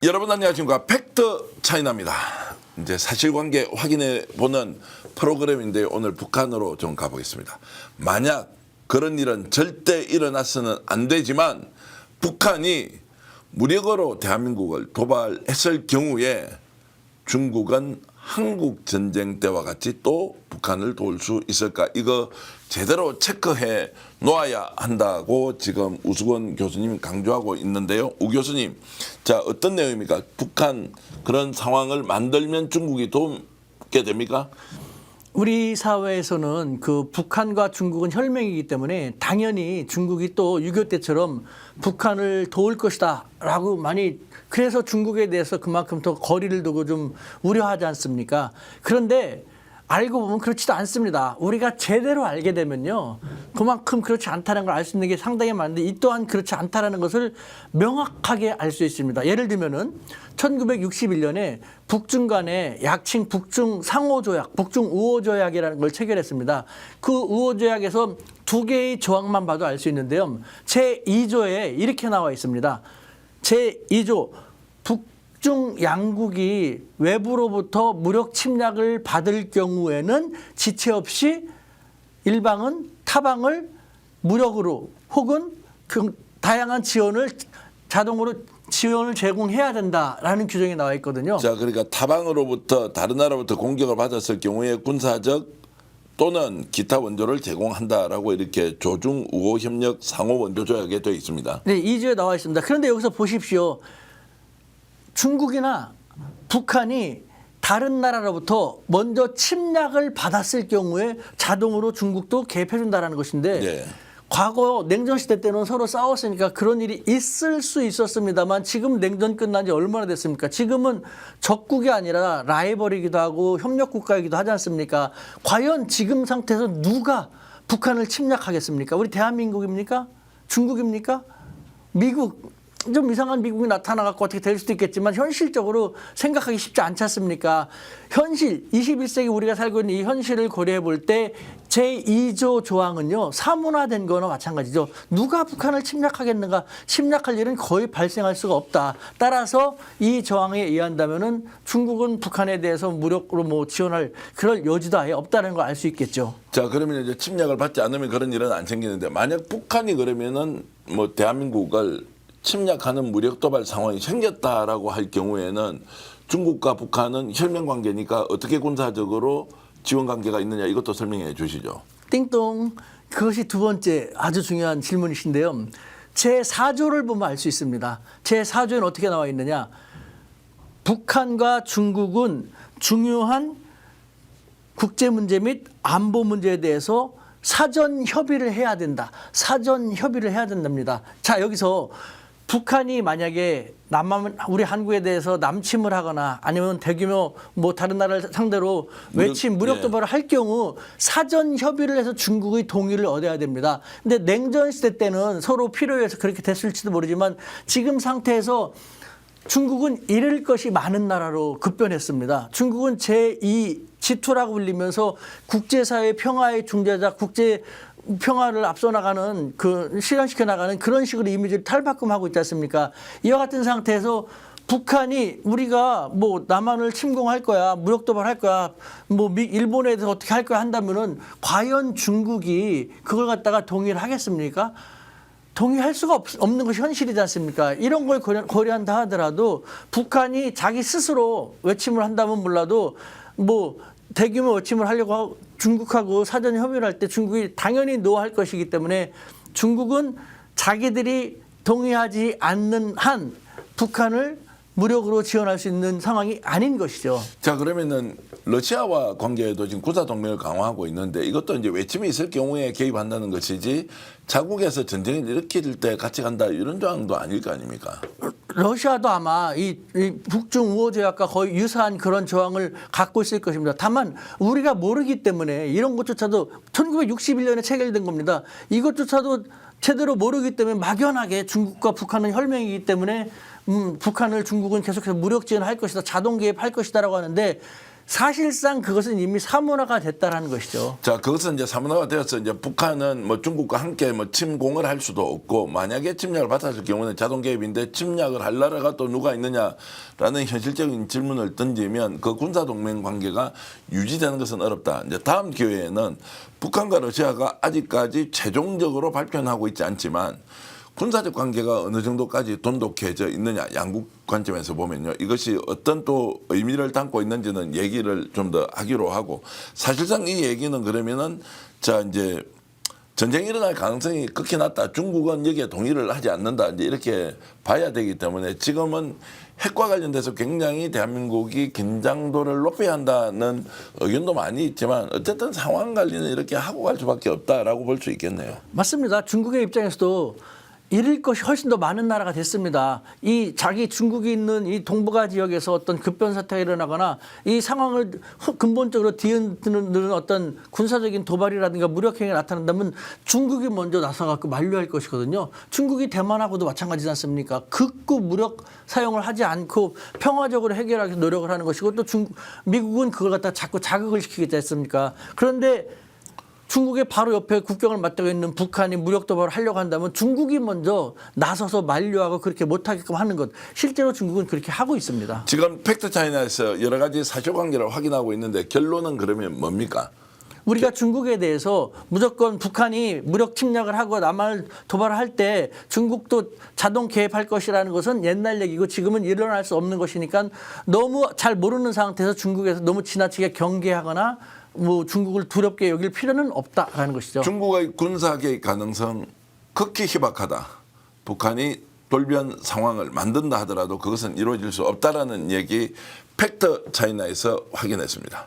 여러분 안녕하십니까. 팩트 차이나입니다. 이제 사실관계 확인해 보는 프로그램인데 오늘 북한으로 좀 가보겠습니다. 만약 그런 일은 절대 일어나서는 안 되지만 북한이 무력으로 대한민국을 도발했을 경우에 중국은 한국 전쟁 때와 같이 또 북한을 도울 수 있을까? 이거 제대로 체크해 놓아야 한다고 지금 우수건 교수님 강조하고 있는데요. 우 교수님, 자 어떤 내용입니까? 북한 그런 상황을 만들면 중국이 돕게 됩니까? 우리 사회에서는 그 북한과 중국은 혈맹이기 때문에 당연히 중국이 또 6.25 때처럼 북한을 도울 것이다 라고 많이, 그래서 중국에 대해서 그만큼 더 거리를 두고 좀 우려하지 않습니까? 그런데 알고 보면 그렇지도 않습니다. 우리가 제대로 알게 되면요, 그만큼 그렇지 않다는 걸 알 수 있는 게 상당히 많은데 이 또한 그렇지 않다는 것을 명확하게 알 수 있습니다. 예를 들면은 1961년에 북중 간의 약칭 북중 상호조약, 북중 우호조약이라는 걸 체결했습니다. 그 우호조약에서 두 개의 조항만 봐도 알 수 있는데요. 제2조에 이렇게 나와 있습니다. 제2조, 북중 양국이 외부로부터 무력 침략을 받을 경우에는 지체 없이 일방은 타방을 무력으로 혹은 다양한 지원을 자동으로 지원을 제공해야 된다라는 규정이 나와 있거든요. 자, 그러니까 타방으로부터 다른 나라로부터 공격을 받았을 경우에 군사적 또는 기타 원조를 제공한다라고 이렇게 조중 우호 협력 상호 원조 조약에 되어 있습니다. 네, 2조에 나와 있습니다. 그런데 여기서 보십시오. 중국이나 북한이 다른 나라로부터 먼저 침략을 받았을 경우에 자동으로 중국도 개입해 준다는 것인데, 네. 과거 냉전 시대 때는 서로 싸웠으니까 그런 일이 있을 수 있었습니다만 지금 냉전 끝난 지 얼마나 됐습니까? 지금은 적국이 아니라 라이벌이기도 하고 협력 국가이기도 하지 않습니까? 과연 지금 상태에서 누가 북한을 침략하겠습니까? 우리 대한민국입니까? 중국입니까? 미국? 좀 이상한 미국이 나타나갖고 어떻게 될 수도 있겠지만 현실적으로 생각하기 쉽지 않지 않습니까? 현실, 21세기 우리가 살고 있는 이 현실을 고려해 볼 때 제2조 조항은요, 사문화된 거나 마찬가지죠. 누가 북한을 침략하겠는가? 침략할 일은 거의 발생할 수가 없다. 따라서 이 조항에 의한다면은 중국은 북한에 대해서 무력으로 뭐 지원할 그럴 여지도 아예 없다는 걸 알 수 있겠죠. 자, 그러면 이제 침략을 받지 않으면 그런 일은 안 생기는데 만약 북한이 그러면은 뭐 대한민국을 침략하는 무력 도발 상황이 생겼다라고 할 경우에는 중국과 북한은 혈맹 관계니까 어떻게 군사적으로 지원 관계가 있느냐, 이것도 설명해 주시죠. 띵동. 그것이 두 번째 아주 중요한 질문이신데요. 제4조를 보면 알 수 있습니다. 제4조에는 어떻게 나와 있느냐. 북한과 중국은 중요한 국제 문제 및 안보 문제에 대해서 사전 협의를 해야 된다. 사전 협의를 해야 된답니다. 자, 여기서 북한이 만약에 우리 한국에 대해서 남침을 하거나 아니면 대규모 뭐 다른 나라를 상대로 외침 무력 도발을 할 경우 사전 협의를 해서 중국의 동의를 얻어야 됩니다. 근데 냉전 시대 때는 서로 필요해서 그렇게 됐을지도 모르지만 지금 상태에서 중국은 잃을 것이 많은 나라로 급변했습니다. 중국은 제2 G2라고 불리면서 국제사회 평화의 중재자, 국제 평화를 앞서 나가는 실현시켜 나가는 그런 식으로 이미지를 탈바꿈하고 있지 않습니까? 이와 같은 상태에서 북한이 우리가 뭐 남한을 침공할 거야, 무력 도발할 거야, 뭐 일본에 대해서 어떻게 할 거야 한다면은 과연 중국이 그걸 갖다가 동의를 하겠습니까? 동의할 수가 없는 것이 현실이지 않습니까? 이런 걸 고려한다 하더라도 북한이 자기 스스로 외침을 한다면 몰라도 뭐 대규모 외침을 하려고 하고 중국하고 사전 협의를 할 때 중국이 당연히 노할 것이기 때문에 중국은 자기들이 동의하지 않는 한 북한을 무력으로 지원할 수 있는 상황이 아닌 것이죠. 자, 그러면은 러시아와 관계에도 지금 군사 동맹을 강화하고 있는데 이것도 이제 외침이 있을 경우에 개입한다는 것이지 자국에서 전쟁을 일으킬 때 같이 간다 이런 조항도 아닐 거 아닙니까? 러시아도 아마 이 북중 우호 조약과 거의 유사한 그런 조항을 갖고 있을 것입니다. 다만 우리가 모르기 때문에 이런 것조차도 1961년에 체결된 겁니다. 이것조차도 제대로 모르기 때문에 막연하게 중국과 북한은 혈맹이기 때문에 북한을 중국은 계속해서 무력 지원할 것이다, 자동 개입할 것이다라고 하는데 사실상 그것은 이미 사문화가 됐다라는 것이죠. 자, 그것은 이제 사문화가 되어서 이제 북한은 뭐 중국과 함께 뭐 침공을 할 수도 없고, 만약에 침략을 받았을 경우는 자동 개입인데 침략을 할 나라가 또 누가 있느냐라는 현실적인 질문을 던지면 그 군사 동맹 관계가 유지되는 것은 어렵다. 이제 다음 기회에는 북한과 러시아가 아직까지 최종적으로 발표는 하고 있지 않지만 군사적 관계가 어느 정도까지 돈독해져 있느냐, 양국 관점에서 보면요, 이것이 어떤 또 의미를 담고 있는지는 얘기를 좀 더 하기로 하고, 사실상 이 얘기는 그러면은 자 이제 전쟁이 일어날 가능성이 극히 낮다. 중국은 여기에 동의를 하지 않는다. 이제 이렇게 봐야 되기 때문에 지금은 핵과 관련돼서 굉장히 대한민국이 긴장도를 높여야 한다는 의견도 많이 있지만 어쨌든 상황 관리는 이렇게 하고 갈 수밖에 없다라고 볼 수 있겠네요. 맞습니다. 중국의 입장에서도 잃을 것이 훨씬 더 많은 나라가 됐습니다. 이 자기 중국이 있는 이 동북아 지역에서 어떤 급변 사태가 일어나거나 이 상황을 근본적으로 뒤흔드는 어떤 군사적인 도발이라든가 무력행위가 나타난다면 중국이 먼저 나서갖고 만류할 것이거든요. 중국이 대만하고도 마찬가지지 않습니까? 극구 무력 사용을 하지 않고 평화적으로 해결하기 위해서 노력을 하는 것이고, 또 미국은 그걸 갖다 자꾸 자극을 시키겠지 않습니까? 그런데 중국의 바로 옆에 국경을 맞대고 있는 북한이 무력 도발을 하려고 한다면 중국이 먼저 나서서 만류하고 그렇게 못하게끔 하는 것. 실제로 중국은 그렇게 하고 있습니다. 지금 팩트 차이나에서 여러 가지 사실관계를 확인하고 있는데 결론은 그러면 뭡니까? 우리가 중국에 대해서 무조건 북한이 무력 침략을 하고 남한을 도발을 할 때 중국도 자동 개입할 것이라는 것은 옛날 얘기고 지금은 일어날 수 없는 것이니까 너무 잘 모르는 상태에서 중국에서 너무 지나치게 경계하거나 뭐 중국을 두렵게 여길 필요는 없다라는 것이죠. 중국의 군사 개입 가능성 극히 희박하다. 북한이 돌변 상황을 만든다 하더라도 그것은 이루어질 수 없다라는 얘기 팩트 차이나에서 확인했습니다.